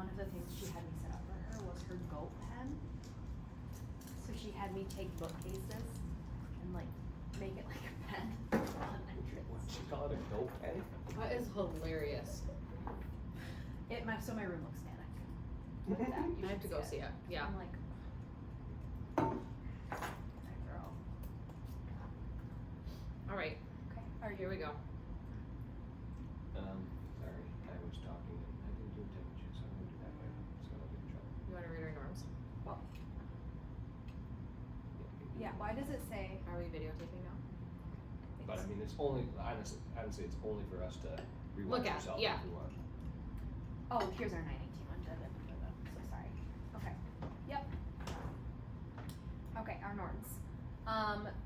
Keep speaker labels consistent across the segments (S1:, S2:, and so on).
S1: one of the things she had me set up for her was her goat pen. So she had me take bookcases and like make it like a pen on entrance.
S2: What, she call it a goat pen?
S3: That is hilarious.
S1: So my room looks manic. Look at that. You
S3: I have
S1: should
S3: to go see it. Yeah.
S1: I'm like, that girl.
S3: All right.
S1: Okay.
S3: Here we go.
S2: Sorry, I was talking and I didn't do a temperature, so I'm gonna do that right now, so I'll get in trouble.
S3: You want to read our norms?
S1: Well, yeah. Why does it say?
S3: Are we videotaping now?
S2: But I mean, it's only, honestly, it's only for us to
S3: Look
S2: rewatch
S3: at,
S2: ourselves
S3: yeah.
S2: if we want.
S1: Oh, here's our 918 one. So sorry. Okay. Yep. Okay, our norms.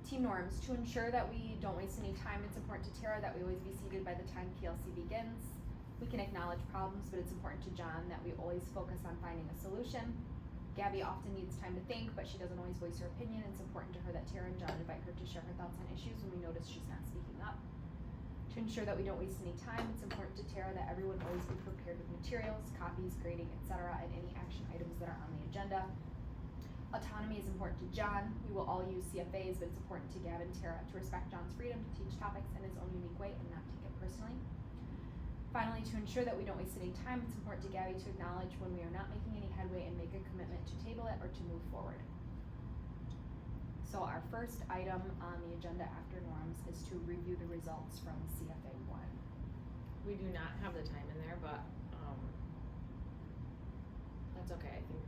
S1: Team norms. To ensure that we don't waste any time, it's important to Tara that we always be seated by the time PLC begins. We can acknowledge problems, but it's important to John that we always focus on finding a solution. Gabby often needs time to think, but she doesn't always voice her opinion. It's important to her that Tara and John invite her to share her thoughts on issues when we notice she's not speaking up. To ensure that we don't waste any time, it's important to Tara that everyone always be prepared with materials, copies, grading, etc., and any action items that are on the agenda. Autonomy is important to John. We will all use CFAs, but it's important to Gab and Tara to respect John's freedom to teach topics in his own unique way and not take it personally. Finally, to ensure that we don't waste any time, it's important to Gabby to acknowledge when we are not making any headway and make a commitment to table it or to move forward. So our first item on the agenda after norms is to review the results from CFA 1.
S3: We do not have the time in there, but that's okay. I think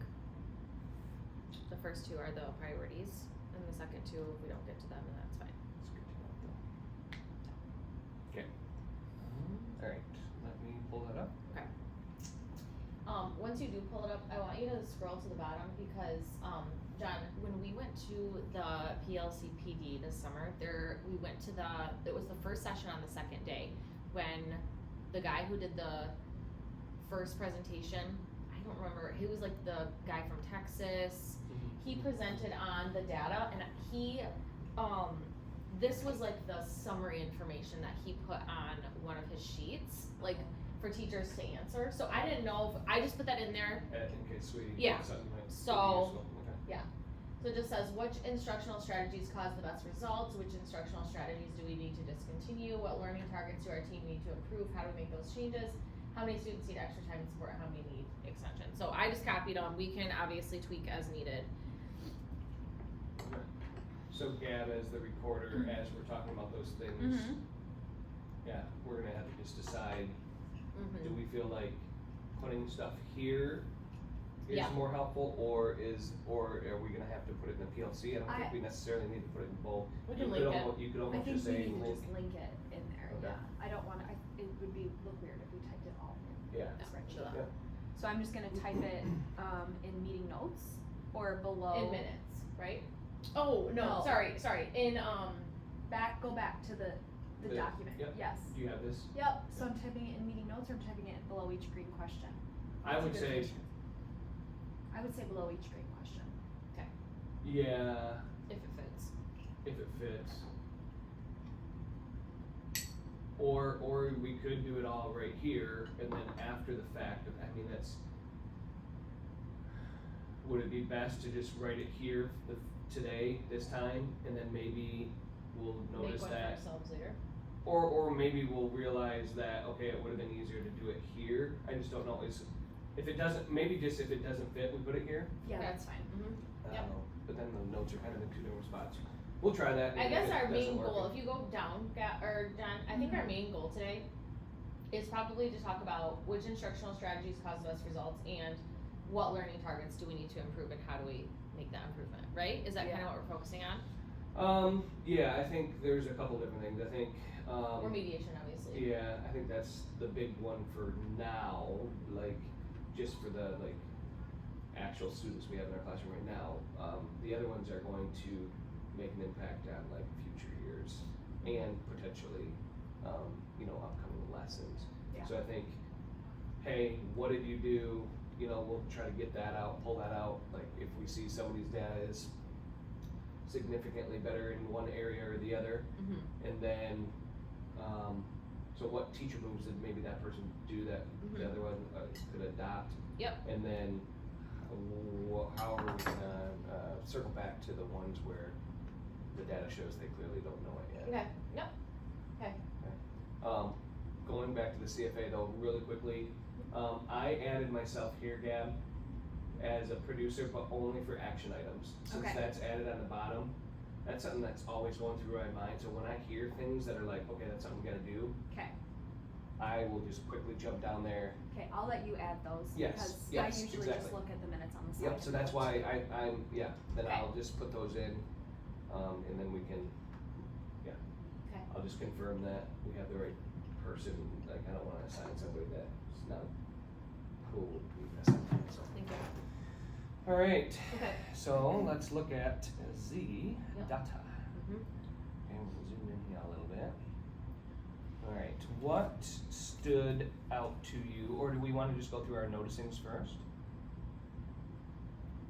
S3: the first two are the priorities, and the second two, we don't get to them, and that's fine.
S2: It's good to know though. Okay. Alright, let me pull that up.
S3: Okay. Once you do pull it up, I want you to scroll to the bottom because, John, when we went to the PLC PD this summer, we went to it was the first session on the second day when the guy who did the first presentation, I don't remember, he was like the guy from Texas. He presented on the data and this was like the summary information that he put on one of his sheets, like for teachers to answer. So I didn't know if, I just put that in there.
S2: In case we
S3: Yeah.
S2: something like
S3: So-
S2: okay.
S3: So it just says, which instructional strategies cause the best results? Which instructional strategies do we need to discontinue? What learning targets do our team need to improve? How do we make those changes? How many students need extra time and support? How many need extension? So I just copied them. We can obviously tweak as needed.
S2: Okay. So Gab as the recorder, as we're talking about those things, yeah, we're gonna have to just decide, do we feel like putting stuff here is
S3: Yeah.
S2: more helpful, or are we gonna have to put it in the PLC? I don't think we necessarily need to put it in both.
S3: We can
S2: You
S3: link
S2: could
S3: it.
S2: almost, you could
S1: I
S2: almost
S1: think
S2: just
S1: we
S2: say
S1: need to
S2: link.
S1: just link it in there,
S2: Okay.
S1: yeah. I don't wanna, it would look weird if we typed it all in
S2: Yeah.
S1: the spreadsheet.
S2: Yeah.
S1: So I'm just gonna type it, in meeting notes or below.
S3: In minutes, right? Oh, no,
S1: No.
S3: sorry. In,
S1: Go back to the
S2: The-
S1: document,
S2: yep.
S1: yes.
S2: Do you have this?
S1: Yep, so I'm typing it in meeting notes or I'm typing it below each green question?
S2: I would
S1: That's a good
S2: say,
S1: question. I would say below each green question.
S2: yeah,
S3: if it fits.
S2: if it fits. Or we could do it all right here, and then after the fact, I mean, would it be best to just write it here today, this time, and then maybe we'll notice
S3: Make one
S2: that?
S3: for ourselves later.
S2: Or maybe we'll realize that, okay, it would've been easier to do it here, I just don't know, if it doesn't, maybe just if it doesn't fit, we put it here?
S1: Yeah,
S3: Okay.
S1: that's fine.
S2: I
S3: Yep.
S2: don't know, but then the notes are kind of in two different spots. We'll try that.
S3: I
S2: and
S3: guess
S2: if it
S3: our main
S2: doesn't work,
S3: goal, if you go down, John, I think our main goal today is probably to talk about which instructional strategies cause the best results and what learning targets do we need to improve and how do we make that improvement, right? Is that kind of what we're focusing on?
S2: Yeah, I think there's a couple different things, I think,
S3: Remediation, obviously.
S2: yeah, I think that's the big one for now, like, just for the, like, actual students we have in our classroom right now. The other ones are going to make an impact on, like, future years and potentially, upcoming lessons.
S1: Yeah.
S2: So I think, hey, what did you do? We'll try to get that out, pull that out, like, if we see somebody's data is significantly better in one area or the other, and then, so so what teacher moves did maybe that person do that the other one could adopt?
S3: Yep.
S2: And then how are we gonna circle back to the ones where the data shows they clearly don't know it yet?
S3: Okay, yep, okay.
S2: Going back to the CFA though, really quickly, I added myself here, Gab, as a producer, but only for action items. Since
S1: Okay.
S2: that's added on the bottom, that's something that's always going through my mind, so when I hear things that are like, okay, that's something we gotta do,
S1: Okay,
S2: I will just quickly jump down there.
S1: okay, I'll let you add those,
S2: Yes,
S1: because
S2: yes,
S1: I usually just
S2: exactly.
S1: look at the minutes on the side.
S2: Yep, so that's why I'm, then
S1: Okay.
S2: I'll just put those in, and then we can,
S3: Okay.
S2: I'll just confirm that we have the right person, like, I don't wanna assign somebody that's not cool with me messing up, so.
S3: Thank you.
S2: Alright,
S3: Okay.
S2: so let's look at Z
S3: Yep.
S2: data.
S3: Mhm.
S2: And we'll zoom in here a little bit. Alright, what stood out to you, or do we wanna just go through our noticings first?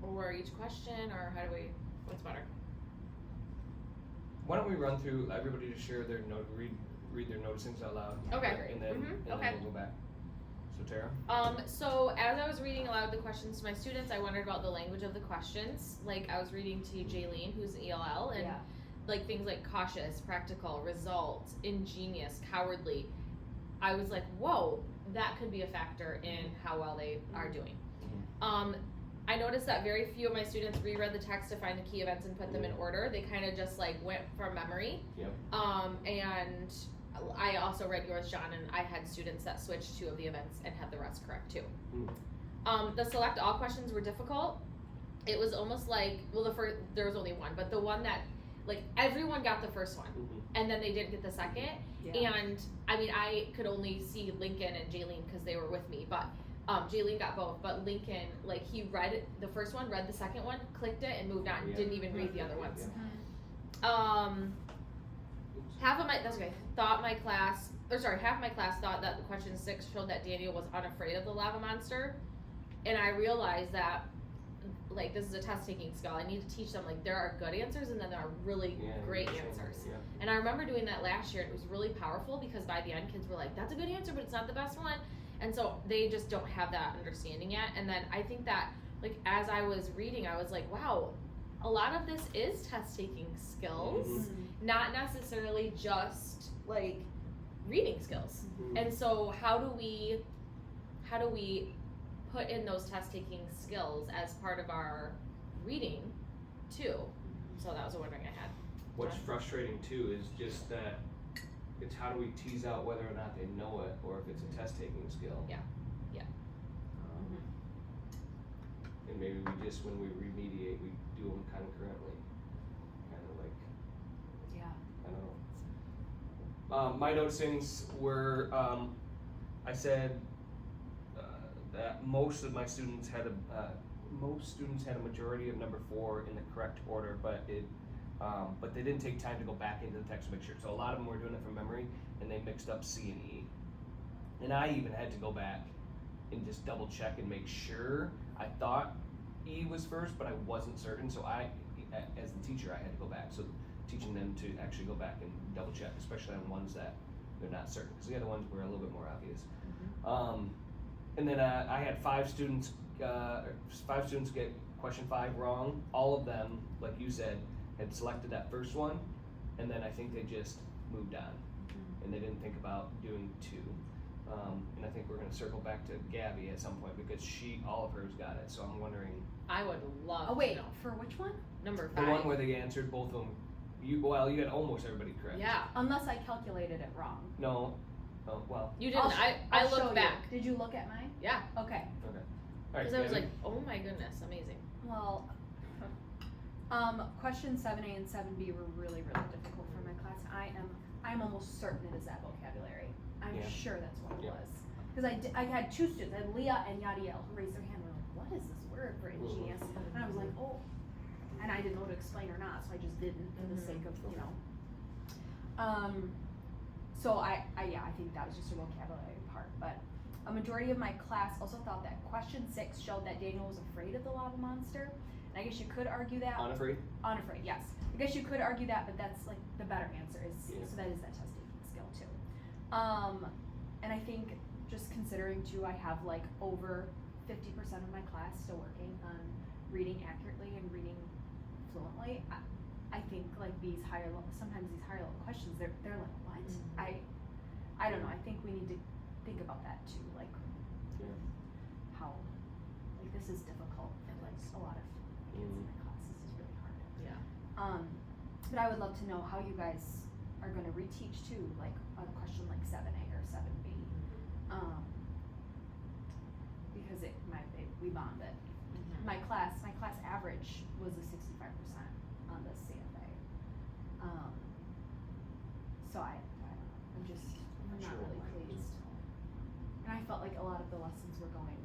S3: Or each question, or how do we, what's better?
S2: Why don't we run through, everybody just share their note, read their noticings out loud.
S3: Okay.
S2: And then,
S3: Okay.
S2: we'll go back. So Tara?
S3: So as I was reading aloud the questions to my students, I wondered about the language of the questions. Like I was reading to Jaylene, who's an ELL, and
S1: Yeah.
S3: like things like cautious, practical, result, ingenious, cowardly. I was like, whoa, that could be a factor in how well they are doing. I noticed that very few of my students reread the text to find the key events and put them in order. They kind of just like went from memory.
S2: Yep.
S3: And I also read yours, John, and I had students that switched 2 of the events and had the rest correct too. The select all questions were difficult. It was almost like, well, there was only one, but the one that, like, everyone got the first one, and then they didn't get the second.
S1: Yeah.
S3: And I mean, I could only see Lincoln and Jaylene because they were with me, but Jaylene got both. But Lincoln, like, he read the first one, read the second one, clicked it, and moved on.
S2: Yeah.
S3: Didn't even read the other ones.
S2: Yeah.
S3: Half of my class thought that the question 6 showed that Daniel was unafraid of the lava monster, and I realized that, like, this is a test taking skill. I need to teach them, like, there are good answers and then there are really great answers.
S2: Yeah.
S3: And I remember doing that last year, and it was really powerful because by the end kids were like, that's a good answer, but it's not the best one. And so they just don't have that understanding yet. And then I think that, like, as I was reading, I was like, wow, a lot of this is test taking skills, not necessarily just like reading skills. And so how do we put in those test taking skills as part of our reading too? So that was a wondering I had.
S2: What's frustrating too is just that it's how do we tease out whether or not they know it or if it's a test taking skill.
S3: Yeah.
S2: And maybe we just, when we remediate, we do them concurrently. Kind of like, I don't know. My noticings were, I said that most of my students had a majority of number 4 in the correct order, but they didn't take time to go back into the text to make sure. So a lot of them were doing it from memory, and they mixed up C and E. And I even had to go back and just double check and make sure. I thought E was first, but I wasn't certain, so as the teacher, I had to go back. So teaching them to actually go back and double check, especially on ones that they're not certain, because the other ones were a little bit more obvious. And then I had 5 students get question 5 wrong. All of them, like you said, had selected that first one, and then I think they just moved on, and they didn't think about doing 2. And I think we're gonna circle back to Gabby at some point because all of hers got it. So I'm wondering.
S3: I would love
S1: Oh wait,
S3: to know.
S1: for which one?
S3: Number
S2: The
S3: 5.
S2: one where they answered both of them. You got almost everybody correct.
S3: Yeah.
S1: Unless I calculated it wrong.
S2: No. Oh well.
S3: You didn't. I
S1: I'll show
S3: looked
S1: you.
S3: back.
S1: Did you look at mine?
S3: Yeah.
S1: Okay.
S2: Okay. All right.
S3: Because I was
S2: Gabby?
S3: like, oh my goodness, amazing.
S1: Well, question 7A and 7B were really, really difficult for my class. I'm almost certain it is that vocabulary. I'm
S2: Yeah.
S1: sure that's what it
S2: Yeah.
S1: was. Because I had 2 students, I had Leah and Yadiel, who raised their hand and were like, what is this word for ingenious? And I was like, oh. And I didn't know to explain or not, so I just didn't for the sake of, you know. So I think that was just a vocabulary part. But a majority of my class also thought that question 6 showed that Daniel was afraid of the lava monster. And I guess you could argue that.
S2: Unafraid?
S1: Unafraid, yes. I guess you could argue that, but that's like the better answer is,
S2: Yeah.
S1: so that is that test taking skill too. And I think just considering too, I have like over 50% of my class still working on reading accurately and reading fluently. I think like sometimes these higher level questions, they're like, what? I don't know, I think we need to think about that too, like how, like this is difficult and like a lot of kids in my class, this is really hard.
S3: Yeah.
S1: But I would love to know how you guys are gonna reteach too, like a question like 7A or 7B. Because we bonded. My class average was a 65% on the CFA. So I don't know, I'm not really pleased. And I felt like a lot of the lessons were going.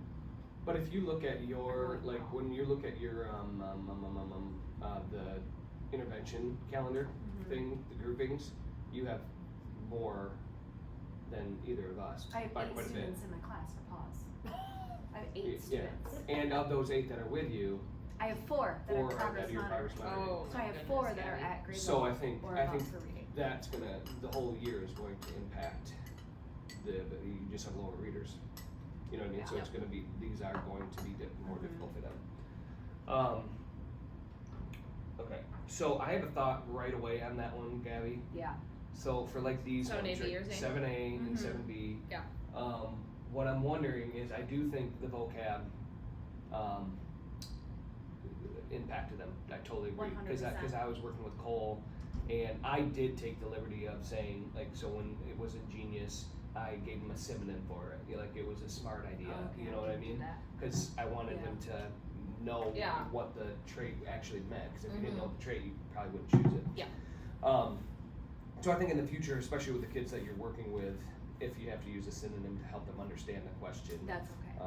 S2: But if you look at your, like, when you look at your, the intervention calendar thing, the groupings, you have more than either of us
S1: I have
S2: by
S1: 8
S2: quite a bit.
S1: students in my class for pause. I have 8
S2: Yeah.
S1: students.
S2: And of those 8 that are with you,
S1: I have 4 that
S2: 4
S1: are
S2: are
S1: progress
S2: that your progress
S1: monitoring.
S2: monitoring.
S1: So I have 4 that are at grade
S2: So
S1: level
S2: I think
S1: or above for reading.
S2: that's gonna, the whole year is going to impact but you just have lower readers. You know what I mean? So it's gonna be, these are going to be more difficult for them. Okay, so I have a thought right away on that one, Gabby.
S1: Yeah.
S2: So for like these
S3: 7A,
S2: ones,
S3: B, you're saying?
S2: 7A and 7B.
S3: Yeah.
S2: What I'm wondering is, I do think the vocab, impacted them. I totally agree.
S1: 100%.
S2: Cause I was working with Cole, and I did take the liberty of saying, like, so when it was ingenious, I gave him a synonym for it. Like, it was a smart idea, you know what I mean? Cause I wanted him to know what the trait actually meant, cause if you didn't know the trait, you probably wouldn't choose it.
S3: Yeah.
S2: So I think in the future, especially with the kids that you're working with, if you have to use a synonym to help them understand the question,
S1: That's okay.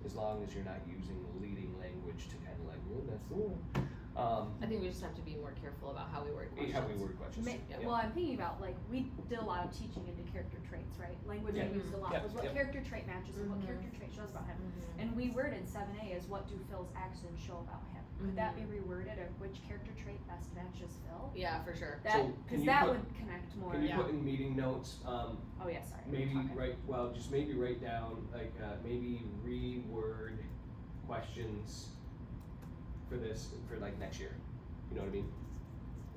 S2: as long as you're not using leading language to kind of like, oh, that's the one.
S3: I think we just have to be more careful about how we word questions.
S2: How we word questions.
S1: Well, I'm thinking about, like, we did a lot of teaching into character traits, right? Language I used a lot was what character trait matches and what character trait shows about him. And we worded 7A as what do Phil's actions show about him. Could that be reworded of which character trait best matches Phil?
S3: Yeah, for sure.
S1: That, cause that would connect more.
S2: Can you put in meeting notes,
S1: oh yeah, sorry.
S2: maybe write down, like, maybe reword questions for this, for like next year, you know what I mean?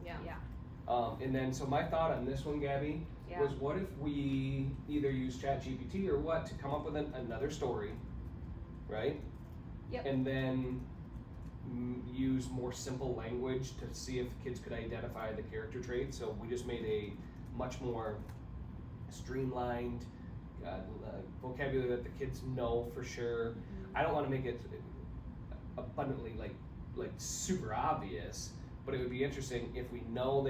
S3: Yeah.
S2: And then, so my thought on this one, Gabby, was what if we either use ChatGPT or what to come up with another story, right?
S1: Yep.
S2: And then use more simple language to see if kids could identify the character traits. So we just made a much more streamlined vocabulary that the kids know for sure. I don't want to make it abundantly like super obvious, but it would be interesting if we know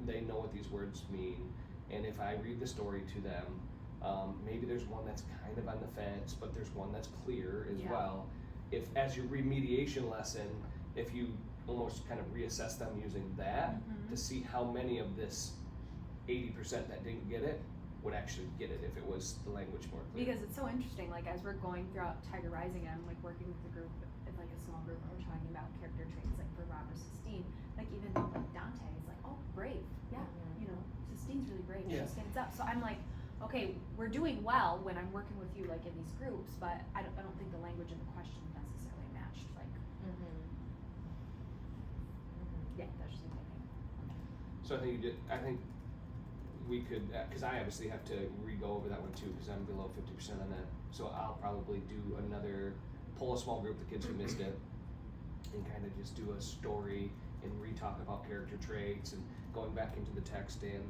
S2: they know what these words mean, and if I read the story to them, maybe there's one that's kind of on the fence, but there's one that's clear as well. If as your remediation lesson, if you almost kind of reassess them using that to see how many of this 80% that didn't get it would actually get it if it was the language more clear.
S1: Because it's so interesting, like as we're going throughout Tiger Rising, and I'm like working with a group, like a small group, and we're talking about character traits, like for Robert Sistine, like even like Dante is like, oh, brave, you know, Sistine's really brave, she stands up. So I'm like, okay, we're doing well when I'm working with you like in these groups, but I don't think the language in the question necessarily matched, like. Yeah, that's just my thing.
S2: So I think we could, because I obviously have to re-go over that one too, because I'm below 50% on that. So I'll probably do pull a small group of kids who missed it, and kind of just do a story and re-talk about character traits and going back into the text and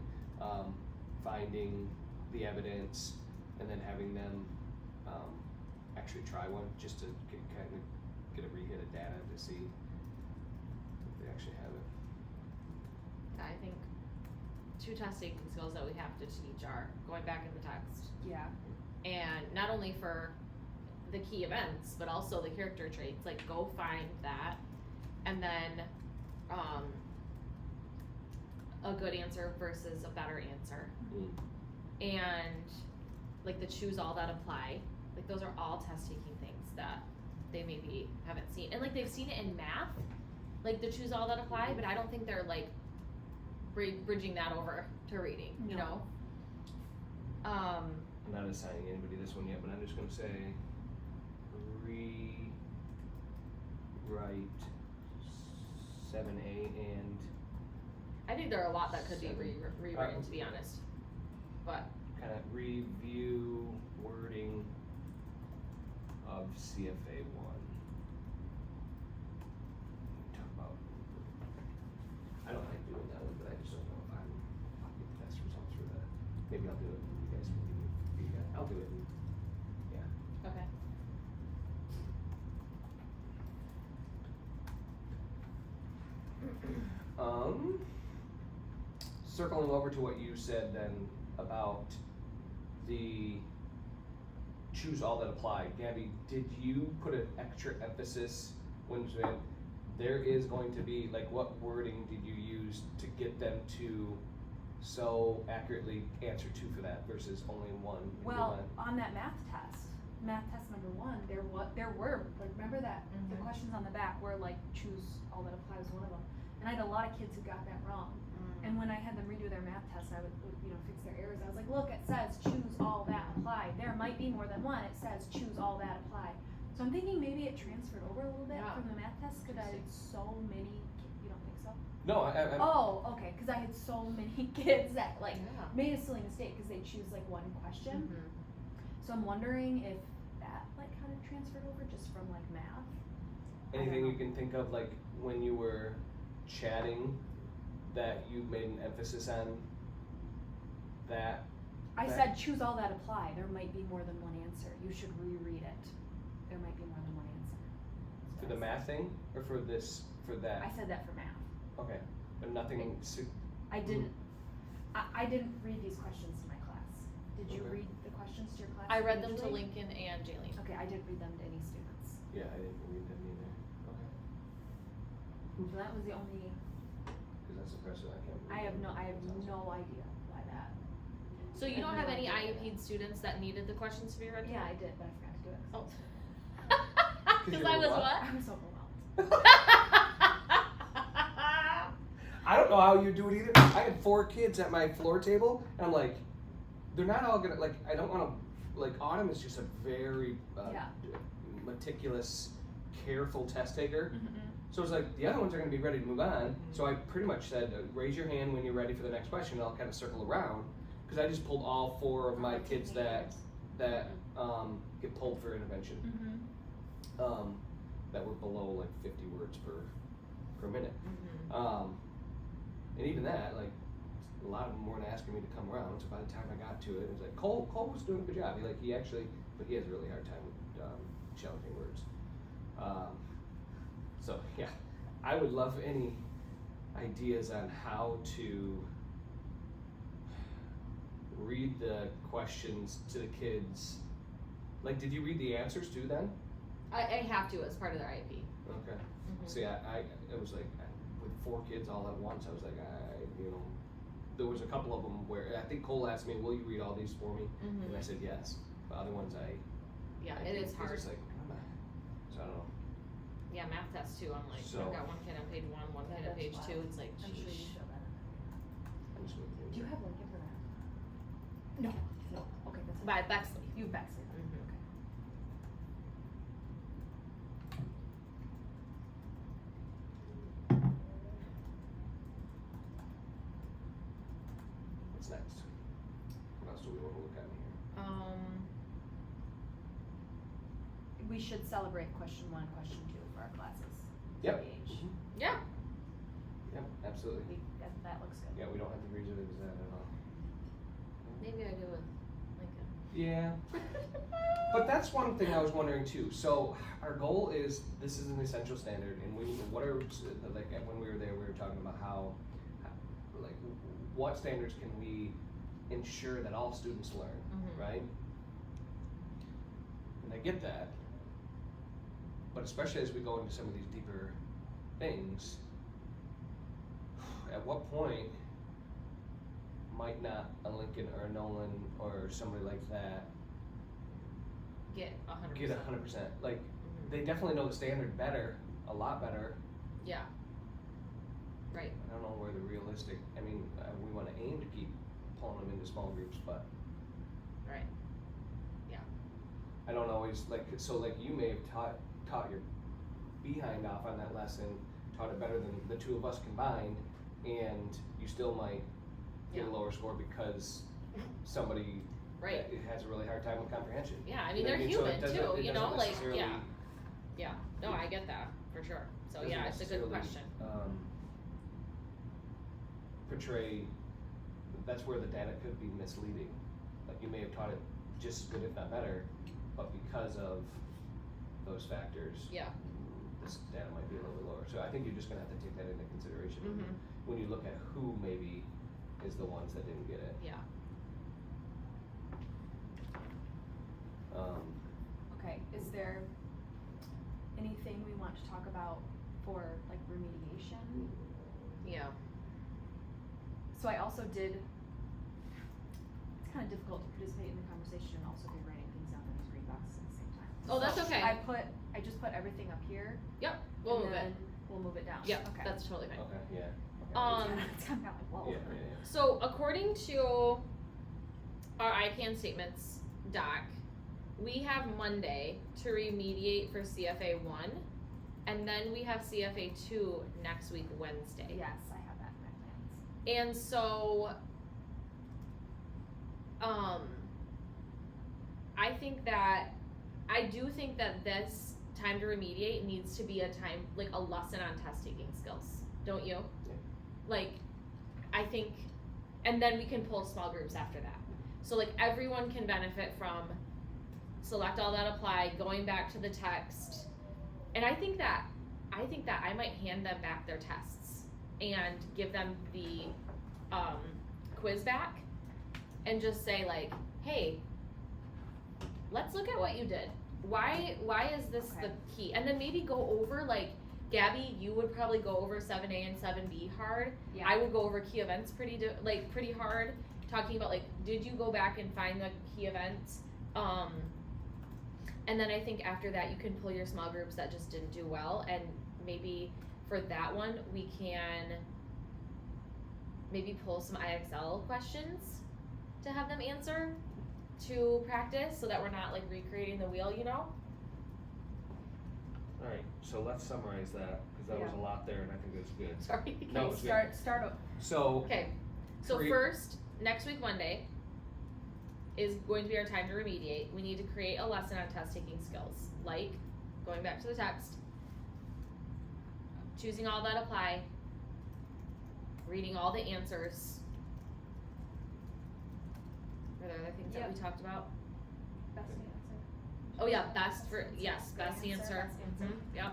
S2: finding the evidence, and then having them actually try one just to kind of get a re-hit of data to see if they actually have it.
S3: I think 2 test taking skills that we have to teach are going back in the text.
S1: Yeah.
S3: And not only for the key events, but also the character traits. Like, go find that, and then a good answer versus a better answer. And like the choose all that apply. Like, those are all test taking things that they maybe haven't seen. And like, they've seen it in math, like the choose all that apply, but I don't think they're like bridging that over to reading, you know?
S2: I'm not assigning anybody this one yet, but I'm just gonna say rewrite 7A and
S3: I think there are a lot that could be
S2: Seven.
S3: rewritten, to be honest. But
S2: kind of review wording of CFA 1. Talk about. I don't like doing that one, but I just don't know if I'll get the best results for that. Maybe I'll do it and you guys can do it. I'll do it. And, yeah.
S3: okay.
S2: Circling over to what you said then about the choose all that apply. Gabby, did you put an extra emphasis when you said there is going to be, like, what wording did you use to get them to so accurately answer 2 for that versus only 1?
S1: Well, on that math test number 1, there were, like, remember that, the
S3: Mhm.
S1: questions on the back were like, choose all that apply was one of them. And I had a lot of kids who got that wrong. And when I had them redo their math test, I would, fix their errors. I was like, look, it says choose all that apply. There might be more than one. It says choose all that apply. So I'm thinking maybe it transferred over a little bit
S3: Yeah.
S1: from the math test because I had so many, you don't think so?
S2: No, I
S1: Oh, okay, because I had so many kids that like
S3: Yeah.
S1: made a silly mistake because they choose like one question.
S3: Mhm.
S1: So I'm wondering if that like kind of transferred over just from like math.
S2: anything
S1: know.
S2: you can think of, like, when you were chatting that you made an emphasis on that?
S1: I
S2: That-
S1: said choose all that apply. There might be more than one answer. You should reread it. There might be more than one answer. That's
S2: For
S1: what
S2: the
S1: I
S2: math thing, or for this, for that?
S1: said. I said that for math.
S2: Okay, but nothing,
S1: I didn't. I didn't read these questions to my class. Did you
S2: Okay.
S1: read the questions to your class?
S3: I read them to
S1: individually?
S3: Lincoln and Jaylene.
S1: Okay, I didn't read them to any students.
S2: yeah, I didn't read them either. Okay.
S1: So that was the only.
S2: Cause that's impressive, I can't read
S1: I have
S2: them.
S1: no
S2: That's awesome.
S1: idea why that.
S3: So you
S1: I
S3: don't
S1: have
S3: have
S1: no
S3: any
S1: idea.
S3: IEP'd students that needed the questions to be read?
S1: Yeah, I did, but I forgot to do it.
S3: Oh.
S2: you
S3: Because
S2: were
S3: I was
S2: what?
S3: what?
S1: I was overwhelmed.
S2: I don't know how you do it either. I had 4 kids at my floor table, and I'm like, they're not all gonna, like, I don't wanna, like, Autumn is just a very
S1: Yeah.
S2: meticulous, careful test taker.
S1: Mm-hmm.
S2: So it's like, the other ones are gonna be ready to move on, so I pretty much said, raise your hand when you're ready for the next question, and I'll kind of circle around, because I just pulled all 4 of my kids that get pulled for intervention,
S1: Mm-hmm.
S2: that were below like 50 words per minute.
S3: Mhm.
S2: And even that, like, a lot of them weren't asking me to come around, so by the time I got to it, it was like, Cole was doing a good job. But he has a really hard time with challenging words. So yeah, I would love any ideas on how to read the questions to the kids. Like, did you read the answers too then?
S3: I have to as part of their IEP.
S2: Okay.
S3: Mhm.
S2: See, it was like, with 4 kids all at once, I was like, there was a couple of them where, I think Cole asked me, will you read all these for me?
S3: Mhm.
S2: And I said yes. The other ones
S3: Yeah,
S2: I
S3: it
S2: didn't,
S3: is
S2: 'cause
S3: hard.
S2: It's like, so I don't know.
S3: Yeah, math test too. I'm like,
S2: So-
S3: I've got one kid on page 1, one
S1: Yeah,
S3: kid on
S1: that's
S3: page
S1: wild.
S3: 2. It's like,
S1: I'm sure you
S3: sheesh.
S1: feel that.
S2: I'm just gonna
S1: Do you have Lincoln for that? No. Okay, that's
S3: By Bexley.
S1: You have Bexley. Then.
S3: Mhm.
S1: Okay.
S2: What's next? What else do we want to look at here?
S1: We should celebrate question 1, question 2 for our classes.
S2: Yep.
S1: PH.
S2: Mhm.
S3: Yeah.
S2: Yep, absolutely.
S1: That looks good.
S2: Yeah, we don't have to revisit that at all.
S3: Maybe I do with Lincoln.
S2: Yeah. But that's one thing I was wondering too. So our goal is, this is an essential standard, and what are, like, when we were there, we were talking about how like, what standards can we ensure that all students learn,
S3: Mhm.
S2: right? And I get that, but especially as we go into some of these deeper things, at what point might not a Lincoln or a Nolan or somebody like that
S3: Get 100%.
S2: get 100%? Like,
S3: Mhm.
S2: they definitely know the standard better, a lot better.
S3: Yeah. Right.
S2: I don't know where the realistic, we want to aim to keep pulling them into small groups, but always, like, so like you may have taught your behind off on that lesson, taught it better than the two of us combined, and you still might get a lower score because somebody
S3: Right.
S2: has a really hard time with comprehension.
S3: Yeah, I mean,
S2: You know
S3: they're
S2: what I mean? So it
S3: human
S2: doesn't-
S3: too,
S2: it
S3: you
S2: doesn't
S3: know, like,
S2: necessarily-
S3: yeah. Yeah, no, I get that, for sure. So,
S2: doesn't
S3: yeah, it's a good
S2: necessarily,
S3: question.
S2: Portray, that's where the data could be misleading. Like, you may have taught it just as good, if not better, but because of those factors,
S3: Yeah.
S2: this data might be a little bit lower. So I think you're just gonna have to take that into consideration
S3: Mhm.
S2: when you look at who maybe is the ones that didn't get it.
S3: Yeah.
S1: Okay, is there anything we want to talk about for like remediation?
S3: Yeah.
S1: So I also did, it's kind of difficult to participate in the conversation and also be writing things down in these green boxes at the same time.
S3: Oh, that's
S1: So
S3: okay.
S1: I just put everything up here.
S3: Yep, we'll
S1: and
S3: move it.
S1: then we'll move it down.
S3: Yep,
S1: Okay.
S3: that's totally fine.
S2: Okay, yeah.
S3: Um,
S1: It's kind of like, whoa.
S2: Yeah.
S3: So according to our ICANN statements doc, we have Monday to remediate for CFA 1, and then we have CFA 2 next week, Wednesday.
S1: Yes, I have that in my plans.
S3: And so, I do think that this time to remediate needs to be a time, like a lesson on test taking skills, don't you?
S2: Yeah.
S3: Like, I think, and then we can pull small groups after that. So like everyone can benefit from select all that apply, going back to the text. And I think that I might hand them back their tests and give them the quiz back and just say like, hey, let's look at what you did. Why is this the key? And then maybe go over like, Gabby, you would probably go over 7A and 7B hard.
S1: Yeah.
S3: I would go over key events pretty hard, talking about like, did you go back and find the key events? And then I think after that you can pull your small groups that just didn't do well, and maybe for that one we can maybe pull some IXL questions to have them answer to practice so that we're not like recreating the wheel, you know?
S4: Alright, so let's summarize that, cause that was a lot there and I think it's good.
S3: Sorry.
S4: No,
S1: Okay,
S4: it's good.
S1: start over.
S2: So,
S3: Okay, so
S2: Create-
S3: first, next week Monday is going to be our time to remediate. We need to create a lesson on test taking skills, like going back to the text, choosing all that apply, reading all the answers. Are there other things that we talked about?
S1: Best answer.
S3: Oh yeah, best for, yes,
S1: Good
S3: best answer.
S1: Best answer.
S3: Mhm, yep.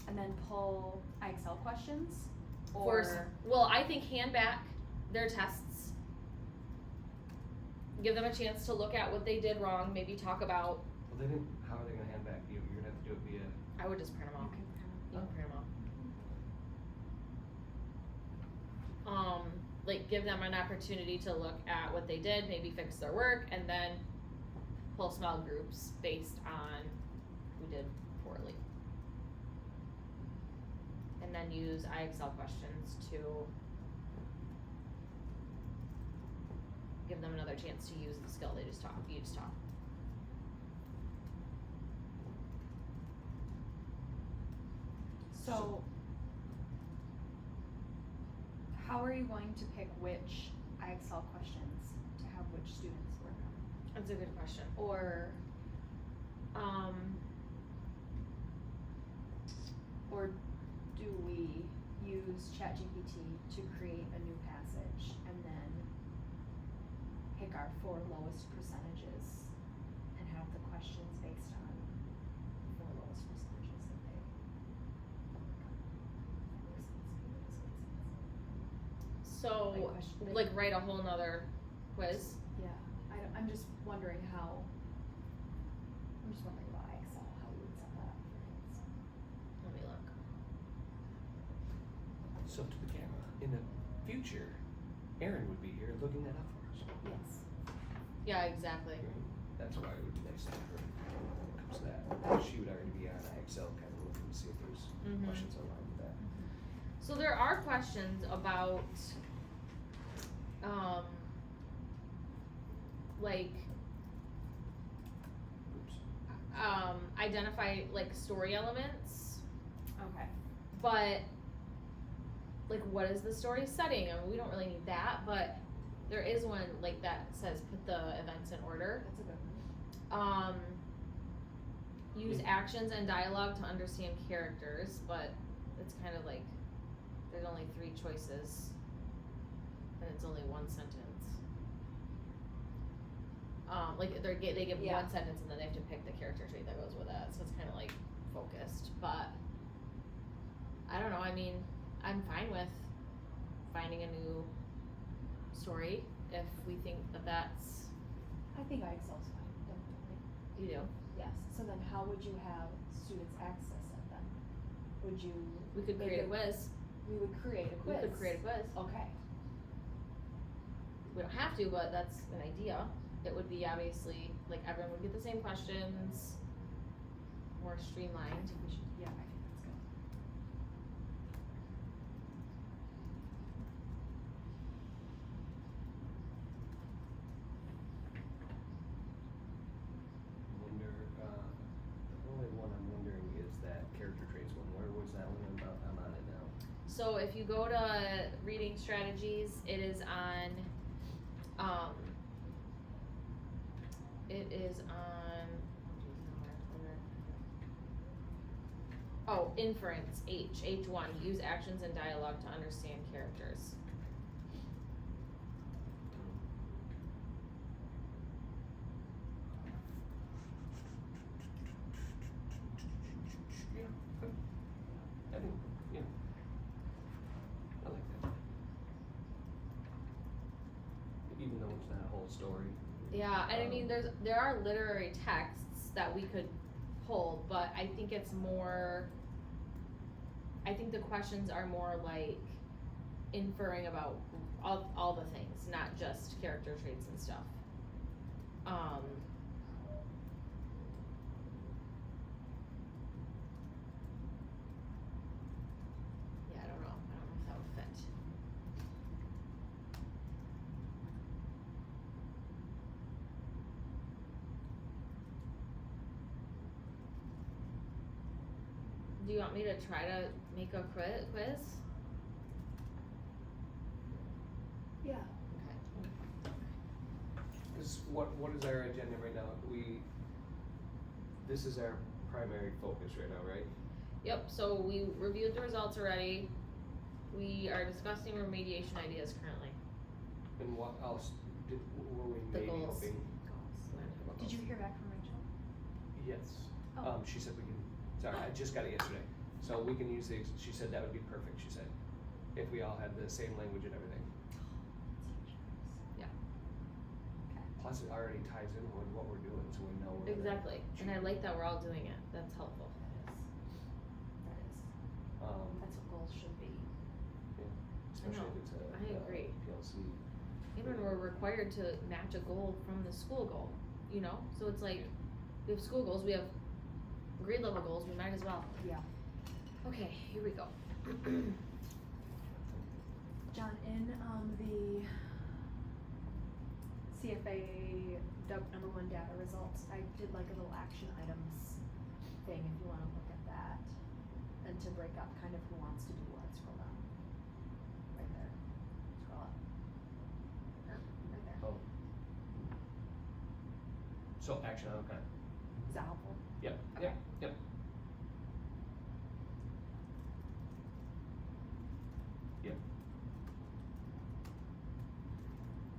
S1: And then pull IXL questions,
S3: For, well, I think hand back their tests. Give them a chance to look at what they did wrong, maybe talk about,
S2: well, they didn't, how are they gonna hand back you? You're gonna have to do it via,
S3: I would just print them off. You can print them off. Like give them an opportunity to look at what they did, maybe fix their work, and then pull small groups based on who did poorly. And then use IXL questions to give them another chance to use the skill you just taught.
S1: So, how are you going to pick which IXL questions to have which students work on?
S3: That's a good question.
S1: Or do we use ChatGPT to create a new passage and then pick our 4 lowest percentages and have the questions based on the 4 lowest percentages that they
S3: So,
S1: Like
S3: like write a whole nother quiz.
S1: Yeah, I'm just wondering how. I'm just wondering about IXL, how we would set that up for kids.
S3: Let me look.
S2: so to the camera. In the future, Erin would be here looking that up for us.
S1: Yes.
S3: Yeah, exactly.
S2: That's why it would be nice to have her when it comes to that. She would already be on Excel kind of looking to see if there's
S3: Mhm.
S2: questions aligned with that.
S3: So there are questions about like,
S2: Oops.
S3: identify like story elements,
S1: Okay.
S3: but like what is the story setting? I mean, we don't really need that, but there is one like that says put the events in order.
S1: That's a good one.
S3: Use actions and dialogue to understand characters, but it's kind of like there's only 3 choices and it's only 1 sentence. Like they give
S1: Yeah.
S3: 1 sentence and then they have to pick the character trait that goes with that, so it's kind of like focused. But I don't know. I mean, I'm fine with finding a new story if we think that that's
S1: I think IXL's fine, definitely.
S3: you do.
S1: Yes, so then how would you have students access it then? Would you?
S3: We could
S1: make
S3: create a
S1: it-
S3: quiz.
S1: We would create a quiz.
S3: We could create a quiz.
S1: Okay.
S3: We don't have to, but that's an idea. It would be obviously like everyone would get the same questions, more
S1: I
S3: streamlined.
S1: think we should, yeah, I think that's good.
S2: Wonder, the only one I'm wondering is that character traits one. Where was that one about? I'm on it now.
S3: So if you go to reading strategies, it is on, oh, inference, H1, use actions and dialogue to understand characters.
S2: Yeah. I think, yeah. I like that. Even though it's not a whole story.
S3: Yeah, and I mean, there are literary texts that we could pull, but I think it's more, I think the questions are more like inferring about all the things, not just character traits and stuff. Yeah, I don't know if that would fit. Do you want me to try to make a quiz?
S1: Yeah.
S3: Okay.
S2: Cause what is our agenda right now? This is our primary focus right now, right?
S3: Yep, so we reviewed the results already. We are discussing remediation ideas currently.
S2: And what else were we
S3: The
S2: maybe
S3: goals.
S2: hoping?
S1: Did you hear back from Rachel?
S2: Yes.
S1: Oh.
S2: She said we can, sorry, I just got it yesterday. So we can use she said that would be perfect, she said. If we all had the same language and everything.
S3: Yeah.
S1: Okay.
S2: Plus it already ties in with what we're doing, so we know we're gonna
S3: Exactly, and I like that we're all doing it, that's helpful.
S1: That is. That's what goals should be.
S2: Especially if it's
S3: I agree.
S2: PLC.
S3: Even when we're required to match a goal from the school goal, you know, so it's like, we have school goals, we have grade level goals, we might as well.
S1: Yeah.
S3: Okay, here we go.
S1: John, in the CFA #1 data results, I did like a little action items thing, if you wanna look at that. And to break up kind of who wants to do what, scroll down. Right there, scroll up. Right there,
S2: Oh. So action, okay.
S1: is that helpful?
S2: Yep,
S1: Okay.
S2: yep. Yep.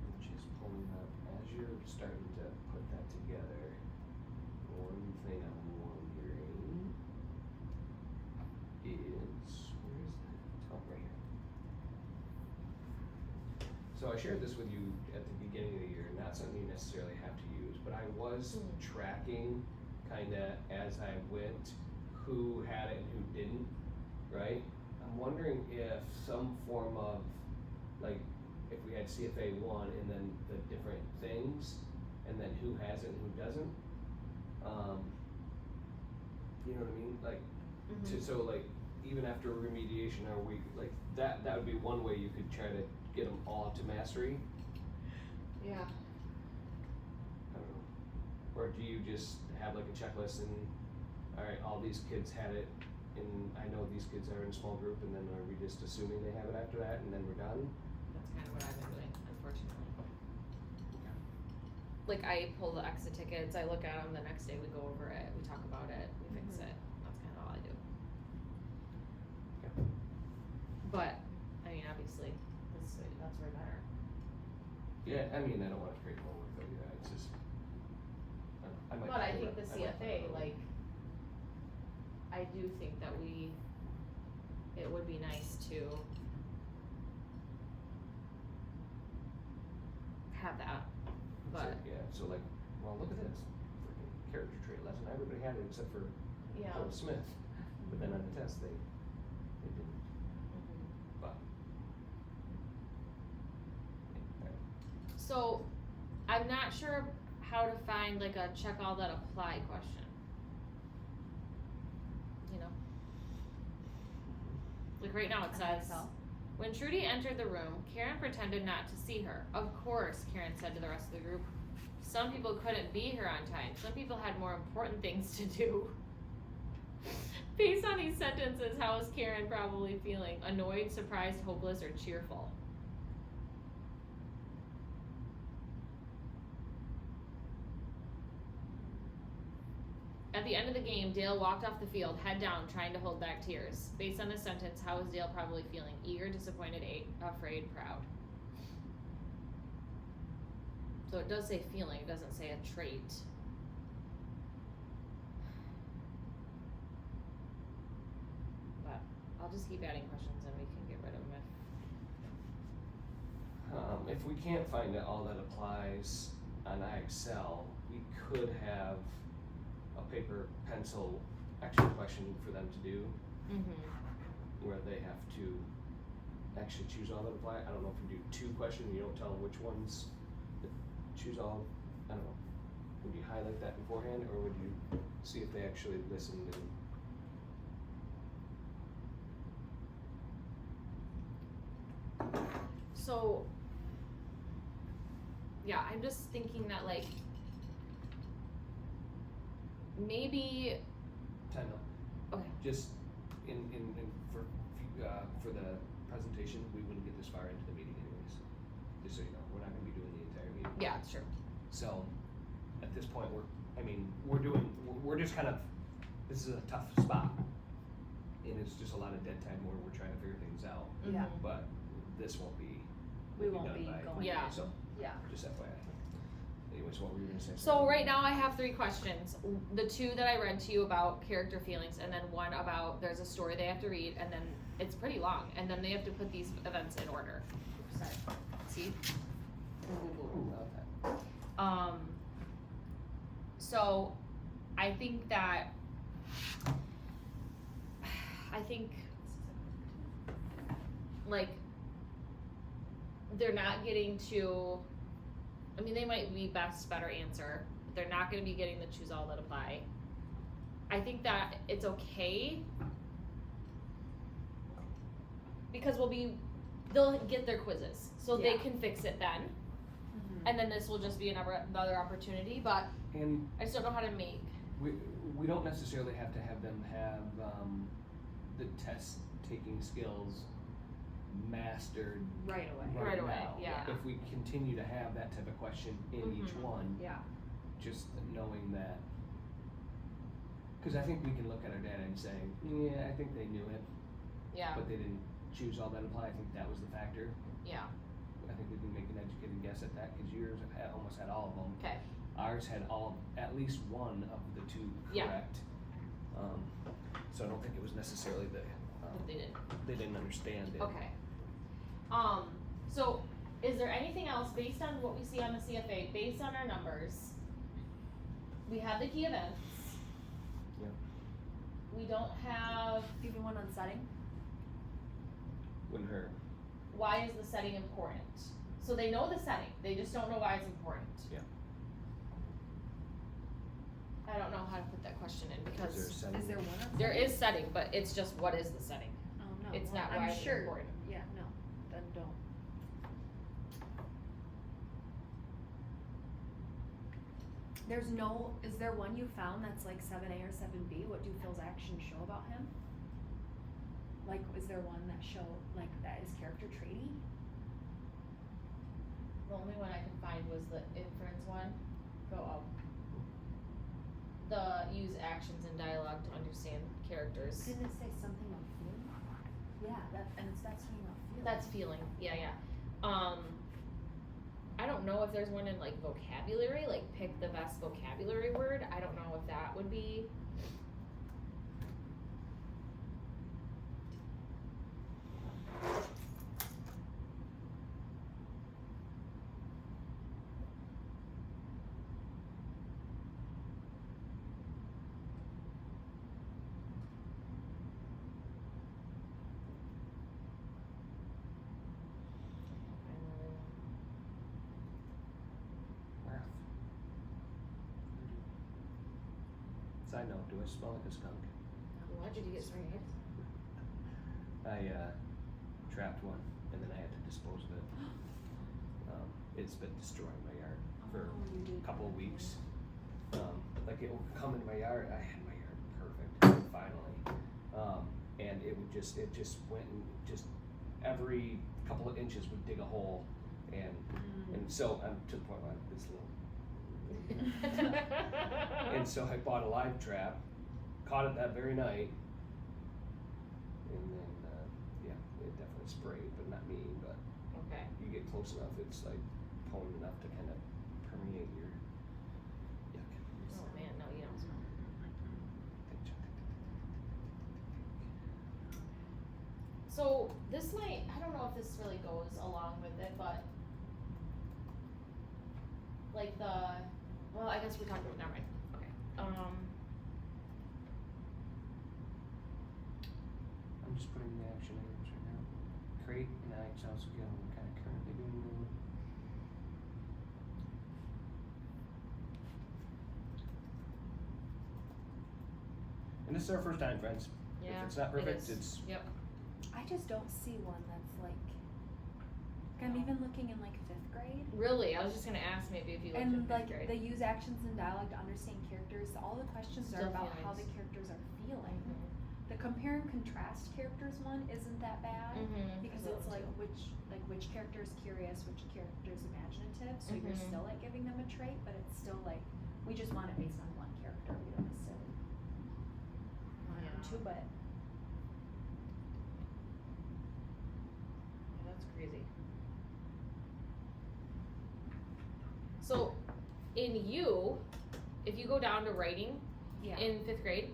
S2: And she's pulling up, as you're starting to put that together, one thing I'm wondering is, where is that? Oh, right here. So I shared this with you at the beginning of the year, not something you necessarily have to use, but I was tracking kinda as I went, who had it and who didn't, right? I'm wondering if some form of, like, if we had CFA 1 and then the different things, and then who has it and who doesn't. You know what I mean? Like, so like, even after remediation, are we, like, that would be one way you could try to get them all up to mastery.
S3: Yeah.
S2: Or do you just have like a checklist and, alright, all these kids had it, and I know these kids are in a small group, and then are we just assuming they have it after that, and then we're done?
S3: That's kind of what I've been doing, unfortunately. Like, I pull the exit tickets, I look at them, the next day we go over it, we talk about it, we fix it, that's kind of all I do.
S2: Okay.
S3: But, I mean, obviously, that's way better.
S2: Yeah, I mean, I don't wanna create more work though, yeah, it's just, I might.
S3: But I
S2: pull
S3: think
S2: it-
S3: the
S2: I might pull
S3: CFA,
S2: it.
S3: like, I do think that it would be nice to have that, but,
S2: So, yeah, so like, well, look at this, freaking character trait lesson, everybody had it except for
S3: yeah.
S2: Cole Smith, but then on the test, they didn't, but. Yeah,
S3: So, I'm not sure how to find like a check all that apply question. You know? Like right now it says,
S1: Excel.
S3: when Trudy entered the room, Karen pretended not to see her. Of course, Karen said to the rest of the group. Some people couldn't be here on time. Some people had more important things to do. Based on these sentences, how is Karen probably feeling? Annoyed, surprised, hopeless, or cheerful? At the end of the game, Dale walked off the field, head down, trying to hold back tears. Based on this sentence, how is Dale probably feeling? Eager, disappointed, afraid, proud. So it does say feeling, it doesn't say a trait. But I'll just keep adding questions and we can get rid of them
S2: If we can't find all that applies on iExcel, we could have a paper pencil extra question for them to do, where they have to actually choose all that apply. I don't know if you do 2 questions, you don't tell them which ones that choose all, I don't know. Would you highlight that beforehand, or would you see if they actually listened and?
S3: So, yeah, I'm just thinking that like, maybe,
S2: Time out.
S3: okay,
S2: Just for the presentation, we wouldn't get this far into the meeting anyways. Just so you know, we're not gonna be doing the entire meeting.
S3: yeah, it's true.
S2: So, at this point, we're just kind of, this is a tough spot. And it's just a lot of dead time where we're trying to figure things out,
S1: Yeah.
S2: but this won't be.
S1: We
S2: will
S1: won't
S2: done
S1: be
S2: by
S1: going.
S2: Monday,
S3: Yeah.
S2: So,
S1: Yeah.
S2: just FYI. Anyways, what were you gonna say?
S3: So right now I have 3 questions. The 2 that I read to you about character feelings, and then 1 about there's a story they have to read, and then it's pretty long, and then they have to put these events in order. Sorry. See?
S2: Ooh, I like that.
S3: So I think like they're not getting to, I mean, they might be better answer. They're not gonna be getting the choose all that apply. I think that it's okay because they'll get their quizzes, so they
S1: Yeah.
S3: can fix it then. And then this will just be another opportunity, but
S2: And
S3: I just don't know how to make.
S2: we don't necessarily have to have them have, the test taking skills mastered
S1: Right away.
S3: Right away,
S2: now.
S3: yeah.
S2: If we continue to have that type of question in each one,
S1: Yeah.
S2: just knowing that, cause I think we can look at our data and say, yeah, I think they knew it,
S3: Yeah,
S2: but they didn't choose all that apply, I think that was the factor.
S3: yeah,
S2: I think we can make an educated guess at that, cause yours almost had all of them.
S3: okay,
S2: Ours had at least one of the 2
S3: Yeah.
S2: correct. So I don't think it was necessarily that,
S3: but they did.
S2: they didn't understand it.
S3: Okay. So is there anything else based on what we see on the CFA, based on our numbers? We have the key events.
S2: Yeah.
S3: We don't have,
S1: Even one on setting.
S2: Wouldn't hurt.
S3: why is the setting important? So they know the setting, they just don't know why it's important.
S2: Yeah.
S3: I don't know how to put that question in
S2: Is there a
S3: because
S2: setting?
S1: Is there one on
S3: there
S1: setting?
S3: is setting, but it's just what is the setting?
S1: Oh, no.
S3: It's
S1: well,
S3: not
S1: I'm
S3: why it's
S1: sure.
S3: important.
S1: Yeah, no, then don't. Is there one you found that's like 7A or 7B? What do Phil's actions show about him? Like, is there one that that is character traity?
S3: The only one I could find was the inference one. Go up. The use actions and dialogue to understand characters.
S1: Didn't it say something about feeling? Yeah, that's talking about feeling.
S3: That's feeling. Yeah. I don't know if there's one in like vocabulary, like pick the best vocabulary word. I don't know if that would be.
S2: Side note, do I smell like a skunk?
S3: What did you get sprayed?
S2: I trapped one and then I had to dispose of it. It's been destroying my yard for a couple of weeks. Like it would come in my yard. I had my yard perfect finally, and it just went and just every couple of inches would dig a hole, and so I'm to the point where I'm this little. And so I bought a live trap, caught it that very night, and then it definitely sprayed, but not me. But
S3: Okay.
S2: you get close enough, it's like potent enough to kind of permeate your yuck.
S3: Oh man, no, you don't smell. So this might, I don't know if this really goes along with it, but like well, I guess we talked about, never mind. Okay.
S2: I'm just putting the action items right now. Create an Excel skill I'm kind of currently doing. And this is our first time, friends.
S3: Yeah,
S2: If it's not
S3: it
S2: perfect,
S3: is.
S2: it's
S3: Yep.
S1: I just don't see one that's like. I'm even looking in like 5th grade.
S3: Really, I was just gonna ask maybe if you looked
S1: And
S3: at
S1: like
S3: fifth grade.
S1: they use actions and dialogue to understand characters. All the questions
S3: Still
S1: are about how the
S3: feelings.
S1: characters are feeling.
S3: Mhm.
S1: The compare and contrast characters one isn't that bad because it's like which character is curious, which character is imaginative. So you're
S3: Mhm.
S1: still like giving them a trait, but it's still like we just want it based on one character. We don't necessarily want them to, but
S3: Yeah, that's crazy. So, in you, if you go down to writing
S1: yeah.
S3: in 5th grade,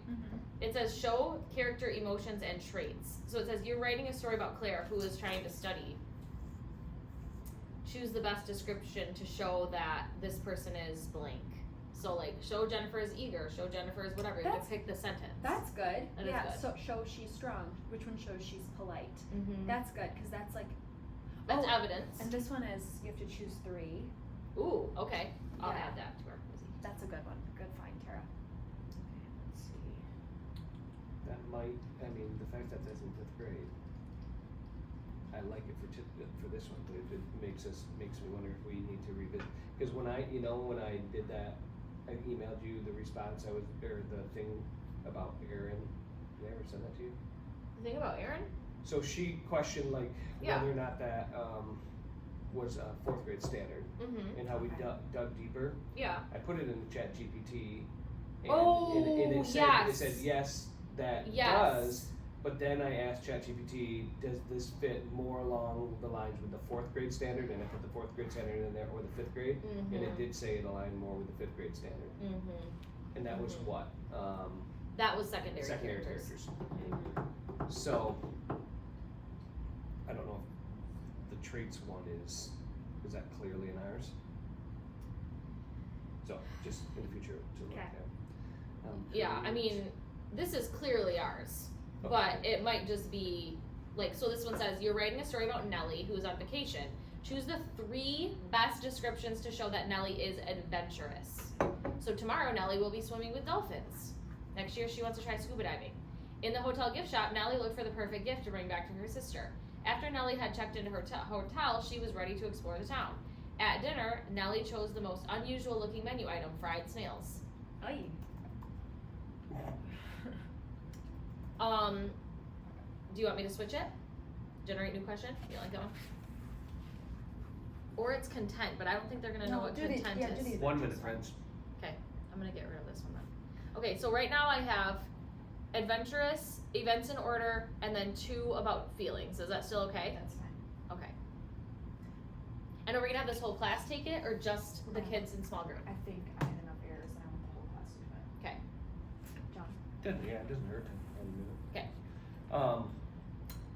S3: it says show character emotions and traits. So it says you're writing a story about Claire who is trying to study. Choose the best description to show that this person is blank. So like show Jennifer is eager, show Jennifer is whatever. You
S1: That's-
S3: can pick the sentence.
S1: That's good.
S3: That is
S1: yeah.
S3: good.
S1: So show she's strong. Which one shows she's polite?
S3: Mm-hmm.
S1: That's good because that's like.
S3: That's
S1: oh,
S3: evidence.
S1: And this one is you have to choose 3.
S3: Ooh, okay. I'll
S1: Yeah.
S3: add that to our quiz.
S1: That's a good one. Good find, Tara.
S3: Let's see.
S2: that might. I mean, the fact that that's in 5th grade. I like it for this one, but it makes me wonder if we need to revisit. Because when I did that, I emailed you the response. Or the thing about Erin. Did I ever send that to you?
S3: The thing about Erin?
S2: So she questioned like
S3: Yeah.
S2: whether or not that was a 4th grade standard,
S3: Mm-hmm.
S2: and how we
S1: Okay.
S2: dug deeper.
S3: Yeah.
S2: I put it in the chat GPT, and,
S3: Oh,
S2: and it
S3: yes.
S2: said yes, that
S3: Yes.
S2: does. But then I asked ChatGPT, does this fit more along the lines with the 4th grade standard? And I put the 4th grade standard in there, or the 5th grade,
S3: Mm-hmm.
S2: and it did say it aligned more with the 5th grade standard.
S3: Mm-hmm.
S2: And that was
S3: Mhm.
S2: what?
S3: That was secondary
S2: Secondary
S3: characters.
S2: characters. So, I don't know if the traits one is that clearly in ours? So, just in the future to look
S1: Okay.
S2: at.
S3: Yeah, I mean, this is clearly ours,
S2: Okay.
S3: but it might just be like, so this one says, you're writing a story about Nellie who is on vacation. Choose the 3 best descriptions to show that Nellie is adventurous. So tomorrow, Nellie will be swimming with dolphins. Next year, she wants to try scuba diving. In the hotel gift shop, Nellie looked for the perfect gift to bring back to her sister. After Nellie had checked into her hotel, she was ready to explore the town. At dinner, Nellie chose the most unusual looking menu item, fried snails.
S1: Aye.
S3: Do you want me to switch it? Generate new question? You like that one? Or it's content, but I don't think they're gonna know what content is.
S2: 1 minute, friends.
S3: Okay, I'm gonna get rid of this one then. Okay, so right now I have adventurous, events in order, and then 2 about feelings. Is that still okay?
S1: That's fine.
S3: Okay. And are we gonna have this whole class take it, or just the kids in small group?
S1: I think I had enough errors and I want the whole class to do it.
S3: Okay.
S1: John?
S4: It doesn't hurt to have a minute.
S3: Okay.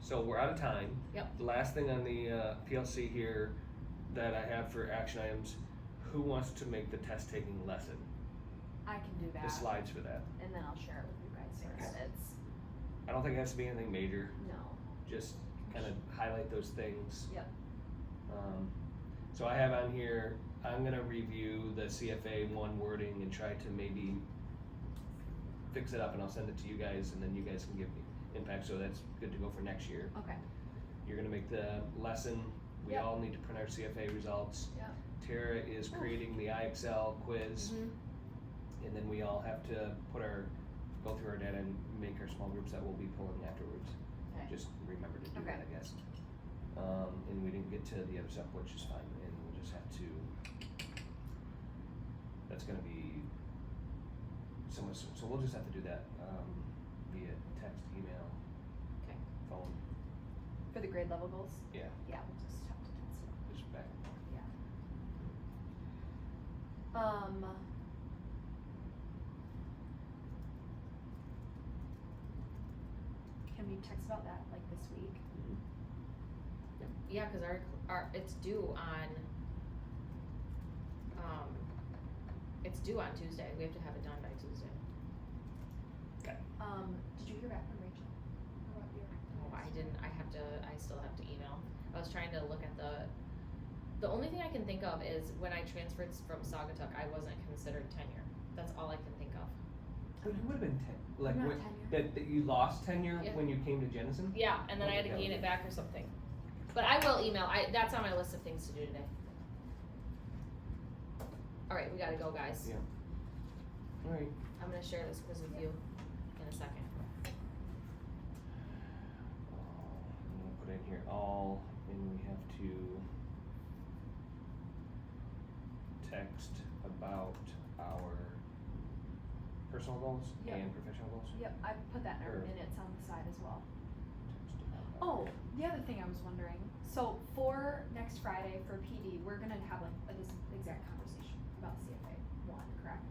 S4: So we're out of time.
S3: Yep.
S4: The last thing on the PLC here that I have for action items, who wants to make the test taking lesson?
S1: I can do
S4: The
S1: that.
S4: slides for that.
S1: And then I'll share it with you guys so it's,
S4: I don't think it has to be anything major,
S1: no.
S4: just kind of highlight those things.
S1: Yep.
S4: So I have on here, I'm gonna review the CFA 1 wording and try to maybe fix it up, and I'll send it to you guys, and then you guys can give me impact, so that's good to go for next year.
S1: Okay.
S4: You're gonna make the lesson, we
S1: Yep.
S4: all need to print our CFA results.
S1: Yep.
S4: Tara is creating the IXL quiz,
S3: Mhm.
S4: and then we all have to go through our data and make our small groups that we'll be pulling afterwards.
S1: Okay.
S4: Just remember to do
S1: Okay.
S4: that, I guess. And we didn't get to the other stuff, which is fine, and we'll just have to, that's gonna be so much, so we'll just have to do that, via text, email,
S3: Okay.
S4: phone,
S1: For the grade level goals?
S4: yeah,
S1: Yeah, we'll just have to test it.
S4: just back and forth.
S1: Can we text about that like this week?
S3: Yeah, cause our, it's due on, it's due on Tuesday. We have to have it done by Tuesday.
S1: Did you hear back from Rachel? About your?
S3: Oh, I didn't, I still have to email. I was trying to look at the only thing I can think of is when I transferred from Saugatuck, I wasn't considered tenure. That's all I can think of.
S4: But you would've been like,
S1: Not
S4: when,
S1: tenure.
S4: that you lost tenure
S3: Yeah.
S4: when you came to Jennison?
S3: Yeah, and then I had to gain it back or something. But I will email, that's on my list of things to do today. Alright, we gotta go, guys.
S4: Yeah. Alright.
S3: I'm gonna share this quiz with you in a second.
S4: I'm gonna put in here all, and we have to text about our personal goals
S1: Yep.
S4: and professional goals.
S1: Yep, I put that in our
S4: Or-
S1: minutes on the side as well.
S4: Text about
S1: Oh, the other thing I was wondering, so for next Friday for PD, we're gonna have like this exact conversation about CFA 1, correct?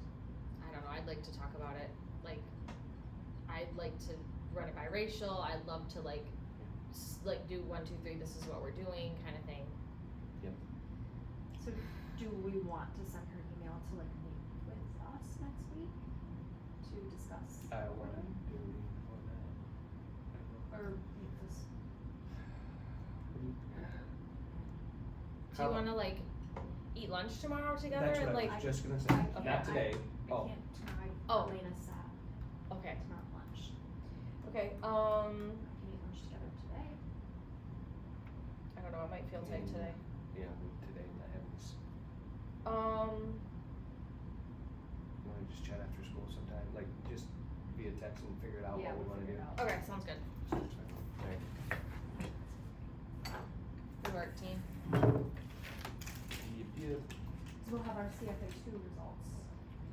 S3: I don't know, I'd like to talk about it, like, I'd like to run it by Rachel, I'd love to like do 1, 2, 3, this is what we're doing, kinda thing.
S1: So do we want to send her an email to like meet with us next week to discuss?
S4: what I'm doing for that.
S1: Or meet this?
S3: Do you wanna like eat lunch tomorrow together
S4: That's
S3: and
S4: what I
S3: like,
S4: was just gonna
S1: I
S4: say,
S1: can't-
S4: not today,
S1: I
S4: oh,
S1: can't tomorrow,
S3: Oh.
S1: Elena's sad,
S3: okay,
S1: it's not lunch.
S3: okay,
S1: I can eat lunch together today.
S3: I don't know, it might feel tight today.
S4: yeah, today, not having this, you wanna just chat after school sometime, like, just via text and figure it out
S1: Yeah,
S4: what we
S1: we'll
S4: wanna do.
S1: figure it out.
S3: Okay, sounds good.
S4: Alright.
S3: Good work, team.
S4: Yep.
S1: So we'll have our CFA 2 results,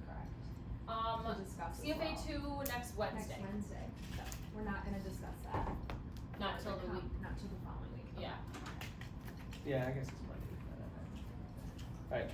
S1: correct? To discuss as
S3: CFA
S1: well.
S3: 2 next Wednesday.
S1: Next Wednesday, so we're not gonna discuss that.
S3: Not till the week,
S1: Not till the following week. Okay.
S3: yeah.
S4: Yeah, I guess it's Monday. Alright,